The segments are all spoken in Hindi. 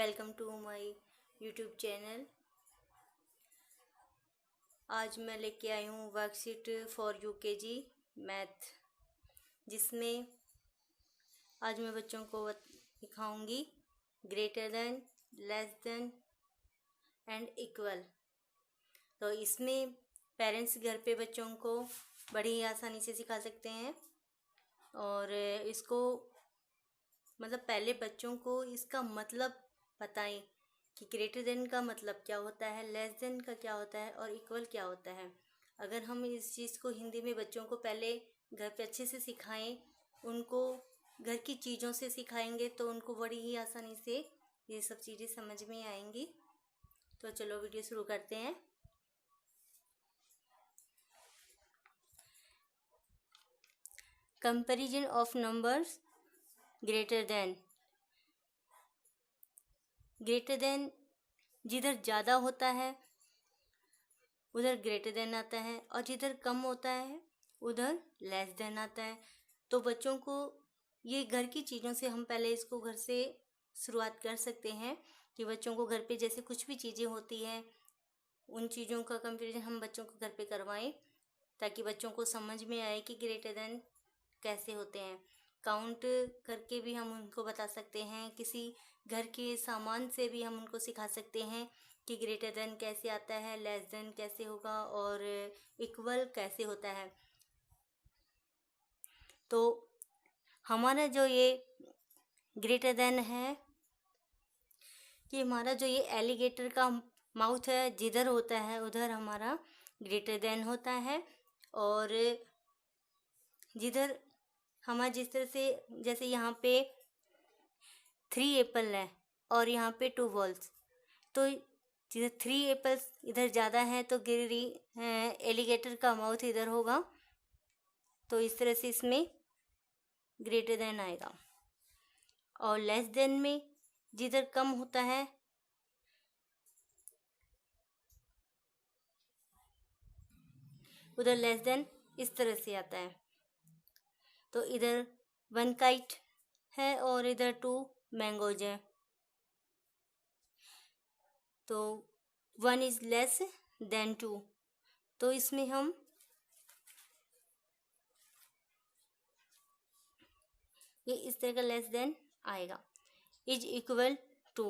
Welcome to my YouTube channel. आज मैं लेके आई हूँ वर्कशीट फॉर यूकेजी मैथ, जिसमें आज मैं बच्चों को दिखाऊंगी greater than, less than and equal. तो इसमें पेरेंट्स घर पे बच्चों को बड़ी आसानी से सिखा सकते हैं और इसको पहले बच्चों को इसका मतलब बताएं कि ग्रेटर देन का मतलब क्या होता है, लेस देन का क्या होता है और इक्वल क्या होता है। अगर हम इस चीज़ को हिंदी में बच्चों को पहले घर पे अच्छे से सिखाएं, उनको घर की चीज़ों से सिखाएंगे तो उनको बड़ी ही आसानी से ये सब चीज़ें समझ में आएंगी। तो चलो वीडियो शुरू करते हैं। Comparison of numbers greater than जिधर ज़्यादा होता है उधर ग्रेटर देन आता है और जिधर कम होता है उधर लेस देन आता है। तो बच्चों को ये घर की चीज़ों से हम पहले इसको घर से शुरुआत कर सकते हैं कि बच्चों को घर पे जैसे कुछ भी चीज़ें होती हैं उन चीज़ों का कंपैरिजन हम बच्चों को घर पे करवाएं, ताकि बच्चों को समझ में आए कि ग्रेटर देन कैसे होते हैं। काउंट करके भी हम उनको बता सकते हैं, किसी घर के सामान से भी हम उनको सिखा सकते हैं कि ग्रेटर देन कैसे आता है, लेस देन कैसे होगा और इक्वल कैसे होता है। तो हमारा जो ये ग्रेटर देन है कि हमारा जो ये एलिगेटर का माउथ है जिधर होता है उधर हमारा ग्रेटर देन होता है, और जिधर हमारा जिस तरह से जैसे यहाँ पे 3 एप्पल है और यहाँ पे 2 बॉल्स, तो जिधर 3 एप्पल्स इधर ज़्यादा है तो एलिगेटर का माउथ इधर होगा। तो इस तरह से इसमें ग्रेटर देन आएगा। और लेस देन में जिधर कम होता है उधर लेस देन इस तरह से आता है। तो इधर 1 काइट है और इधर 2 मैंगोज है, तो 1 इज लेस देन 2। तो इसमें हम ये इस तरह का लेस देन आएगा। इज इक्वल टू,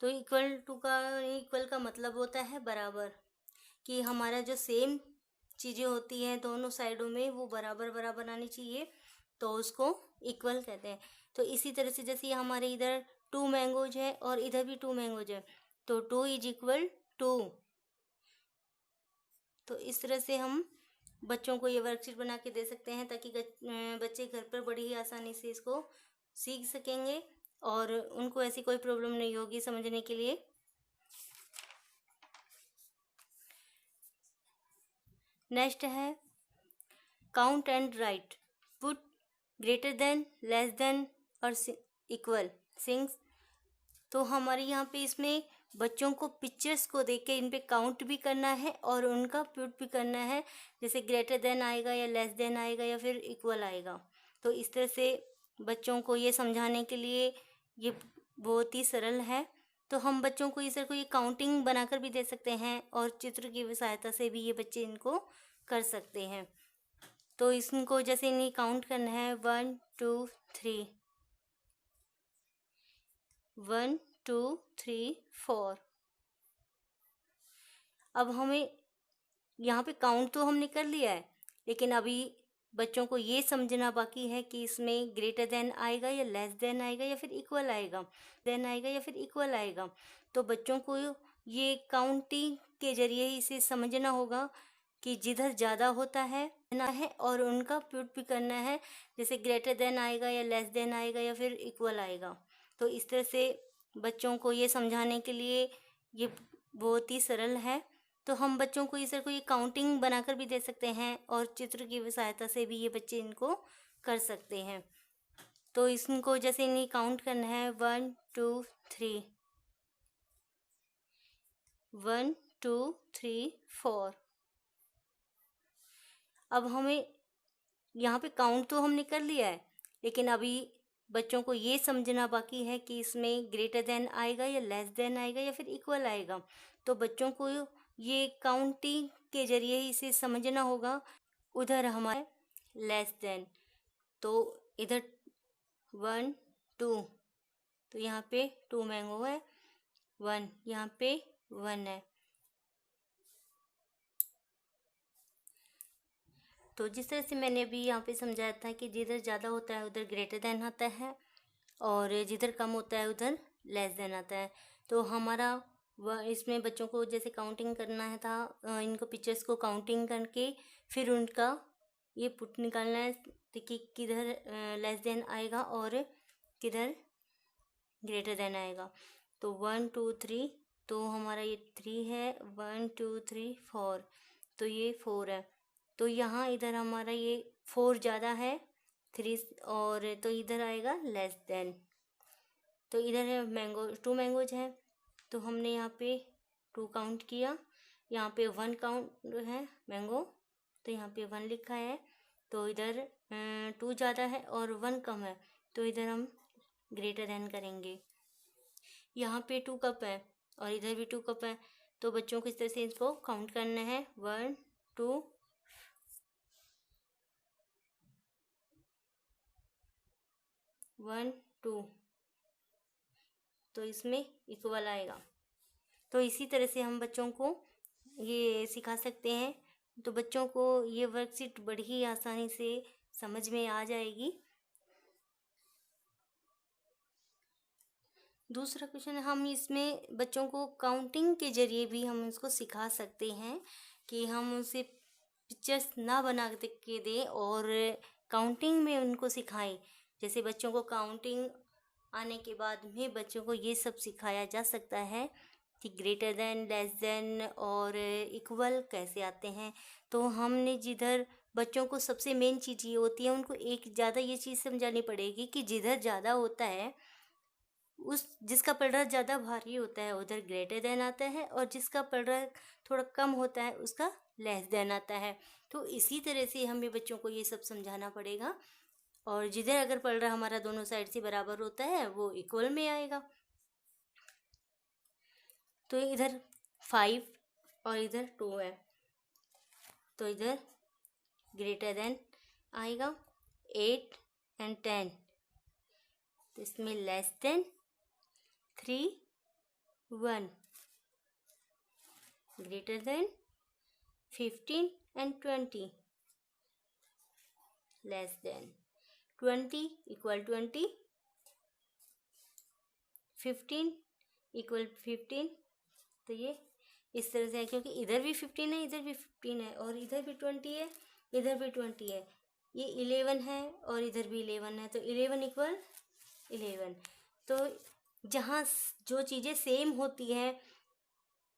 तो इक्वल का मतलब होता है बराबर, कि हमारा जो सेम चीज़ें होती हैं दोनों साइडों में वो बराबर आनी चाहिए, तो उसको इक्वल कहते हैं। तो इसी तरह से जैसे हमारे इधर 2 मैंगोज है और इधर भी 2 मैंगोज है, तो 2 इज इक्वल 2। तो इस तरह से हम बच्चों को ये वर्कशीट बना के दे सकते हैं, ताकि बच्चे घर पर बड़ी ही आसानी से इसको सीख सकेंगे और उनको ऐसी कोई प्रॉब्लम नहीं होगी समझने के लिए। नेक्स्ट है count and right, put greater than, less than और इक्वल थिंग्स। तो हमारे यहाँ पे इसमें बच्चों को पिक्चर्स को देख के इन पे काउंट भी करना है और उनका पुट भी करना है, जैसे ग्रेटर देन आएगा या लेस देन आएगा या फिर इक्वल आएगा। तो इस तरह से बच्चों को ये समझाने के लिए ये बहुत ही सरल है। तो हम बच्चों को ये काउंटिंग बनाकर भी दे सकते हैं और चित्र की सहायता से भी ये बच्चे इनको कर सकते हैं। तो इनको जैसे इन्हें काउंट करना है 1 2 3, 1 2 3 4। अब हमें यहाँ पे काउंट तो हमने कर लिया है, लेकिन अभी बच्चों को ये समझना बाकी है कि इसमें ग्रेटर देन आएगा या लेस देन आएगा या फिर इक्वल आएगा। तो बच्चों को ये काउंटिंग के जरिए इसे समझना होगा कि जिधर ज़्यादा होता है और उनका पुट भी करना है, जैसे ग्रेटर देन आएगा या लेस देन आएगा या फिर इक्वल आएगा। तो इस तरह से बच्चों को ये समझाने के लिए ये बहुत ही सरल है। तो हम बच्चों को ये काउंटिंग बनाकर भी दे सकते हैं और चित्र की सहायता से भी ये बच्चे इनको कर सकते हैं। तो इनको जैसे इन्हें काउंट करना है 1 2 3, 1 2 3 4। अब हमें यहाँ पे काउंट तो हमने कर लिया है, लेकिन अभी बच्चों को ये समझना बाकी है कि इसमें ग्रेटर देन आएगा या लेस देन आएगा या फिर इक्वल आएगा। तो बच्चों को ये काउंटिंग के जरिए ही इसे समझना होगा। उधर हमारे लेस देन, तो इधर 1 2, तो यहाँ पे 2 मैंगो है, 1 यहाँ पे 1 है। तो जिस तरह से मैंने अभी यहाँ पे समझाया था कि जिधर ज़्यादा होता है उधर ग्रेटर देन आता है और जिधर कम होता है उधर लेस देन आता है। तो हमारा इसमें बच्चों को जैसे काउंटिंग करना है था, इनको पिक्चर्स को काउंटिंग करके फिर उनका ये पुट निकालना है कि किधर लेस देन आएगा और किधर ग्रेटर देन आएगा। तो 1 2 3, तो हमारा ये 3 है, 1 2 3 4, तो ये 4 है। तो यहाँ इधर हमारा ये 4 ज़्यादा है 3, और तो इधर आएगा लेस देन। तो इधर है मैंगो, 2 मैंगोज हैं, तो हमने यहाँ पे 2 काउंट किया, यहाँ पे 1 काउंट है मैंगो, तो यहाँ पे 1 लिखा है। तो इधर 2 ज़्यादा है और 1 कम है, तो इधर हम ग्रेटर देन करेंगे। यहाँ पे 2 कप है और इधर भी 2 कप है, तो बच्चों को इस तरह से इसको काउंट करना है 1 2 1 2, तो इसमें इक्वल आएगा। तो इसी तरह से हम बच्चों को ये सिखा सकते हैं। तो बच्चों को ये वर्कशीट बड़ी ही आसानी से समझ में आ जाएगी। दूसरा क्वेश्चन, हम इसमें बच्चों को काउंटिंग के जरिए भी हम इसको सिखा सकते हैं कि हम उसे पिक्चर्स ना बना के दें और काउंटिंग में उनको सिखाएं। जैसे बच्चों को काउंटिंग आने के बाद में बच्चों को ये सब सिखाया जा सकता है कि ग्रेटर देन, लेस देन और इक्वल कैसे आते हैं। तो हमने जिधर बच्चों को सबसे मेन चीज़ ये होती है, उनको एक ज़्यादा ये चीज़ समझानी पड़ेगी कि जिधर ज़्यादा होता है उस जिसका पलड़ा ज़्यादा भारी होता है उधर ग्रेटर देन आता है, और जिसका पलड़ा थोड़ा कम होता है उसका लेस देन आता है। तो इसी तरह से हमें बच्चों को ये सब समझाना पड़ेगा, और जिधर अगर पलड़ा हमारा दोनों साइड से बराबर होता है वो इक्वल में आएगा। तो इधर 5 और इधर 2 है, तो इधर ग्रेटर देन आएगा 8 और 10, तो इसमें लेस देन 3 1, ग्रेटर देन 15 और 20, लेस देन 20 इक्वल 20, 15 इक्वल 15। तो ये इस तरह से है, क्योंकि इधर भी 15 है, इधर भी 15 है, और इधर भी 20 है, इधर भी 20 है। ये 11 है और इधर भी 11 है, तो 11 इक्वल 11। तो जहाँ जो चीज़ें सेम होती हैं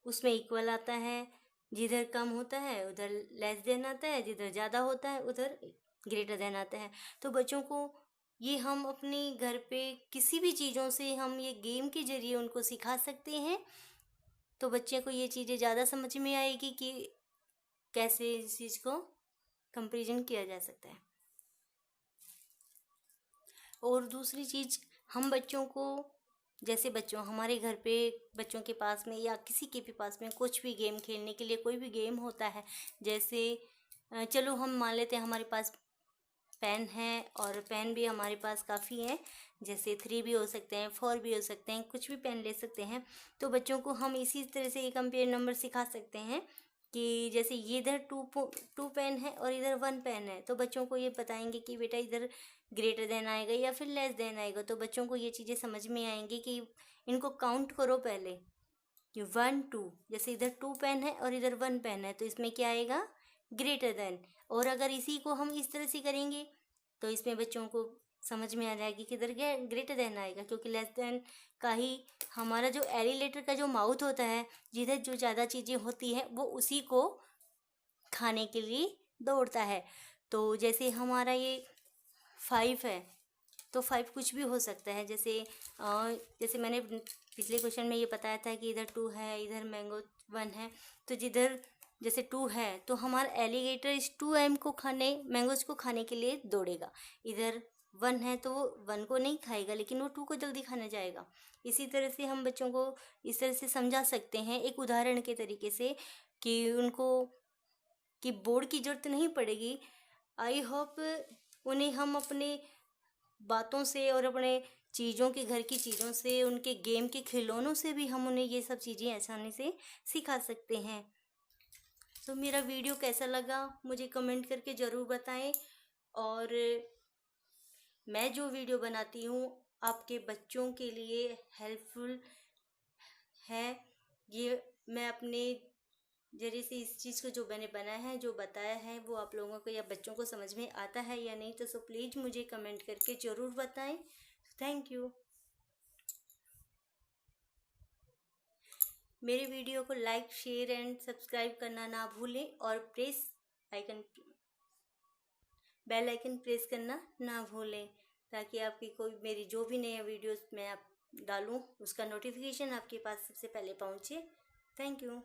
उसमें इक्वल आता है, जिधर कम होता है उधर लेस देन आता है, जिधर ज़्यादा होता है उधर ग्रेटर देन आता है। तो बच्चों को ये हम अपने घर पे किसी भी चीज़ों से हम ये गेम के जरिए उनको सिखा सकते हैं। तो बच्चे को ये चीज़ें ज़्यादा समझ में आएगी कि कैसे इस चीज़ को कंपैरिजन किया जा सकता है। और दूसरी चीज़, हम बच्चों को जैसे हमारे घर पे बच्चों के पास में या किसी के भी पास में कुछ भी गेम खेलने के लिए कोई भी गेम होता है, जैसे चलो हम मान लेते हैं हमारे पास पेन है, और पेन भी हमारे पास काफ़ी हैं, जैसे 3 भी हो सकते हैं, 4 भी हो सकते हैं, कुछ भी पेन ले सकते हैं। तो बच्चों को हम इसी तरह से ये कंपेयर नंबर सिखा सकते हैं कि जैसे ये इधर 2 पेन है और इधर 1 पेन है, तो बच्चों को ये बताएंगे कि बेटा इधर ग्रेटर देन आएगा या फिर लेस देन आएगा। तो बच्चों को ये चीज़ें समझ में आएंगी कि इनको काउंट करो पहले कि 1 2, जैसे इधर 2 पेन है और इधर 1 पेन है, तो इसमें क्या आएगा ग्रेटर देन। और अगर इसी को हम इस तरह से करेंगे तो इसमें बच्चों को समझ में आ जाएगी कि इधर ग्रेटर देन आएगा, क्योंकि लेस देन का ही हमारा जो एलिलेटर का जो माउथ होता है, जिधर जो ज़्यादा चीज़ें होती हैं वो उसी को खाने के लिए दौड़ता है। तो जैसे हमारा ये 5 है, तो 5 कुछ भी हो सकता है। जैसे मैंने पिछले क्वेश्चन में ये बताया था कि इधर 2 है, इधर मैंगो 1 है, तो जिधर जैसे 2 है तो हमारा एलिगेटर इस 2 मैंगोज को खाने के लिए दौड़ेगा। इधर 1 है तो वो 1 को नहीं खाएगा, लेकिन वो 2 को जल्दी खाना जाएगा। इसी तरह से हम बच्चों को इस तरह से समझा सकते हैं एक उदाहरण के तरीके से कि उनको कि बोर्ड की ज़रूरत नहीं पड़ेगी। आई होप उन्हें हम अपने बातों से और अपने चीज़ों के घर की चीज़ों से, उनके गेम के खिलौनों से भी हम उन्हें ये सब चीज़ें आसानी से सिखा सकते हैं। तो मेरा वीडियो कैसा लगा मुझे कमेंट करके ज़रूर बताएं। और मैं जो वीडियो बनाती हूँ आपके बच्चों के लिए हेल्पफुल है। ये मैं अपने जरिए से इस चीज़ को जो मैंने बनाया है, जो बताया है, वो आप लोगों को या बच्चों को समझ में आता है या नहीं, तो सो प्लीज़ मुझे कमेंट करके ज़रूर बताएं। Thank you. मेरे वीडियो को लाइक, शेयर एंड सब्सक्राइब करना ना भूलें और बेल आइकन प्रेस करना ना भूलें, ताकि आपकी कोई मेरी जो भी नया वीडियोस मैं आप डालूँ उसका नोटिफिकेशन आपके पास सबसे पहले पहुँचे। Thank you.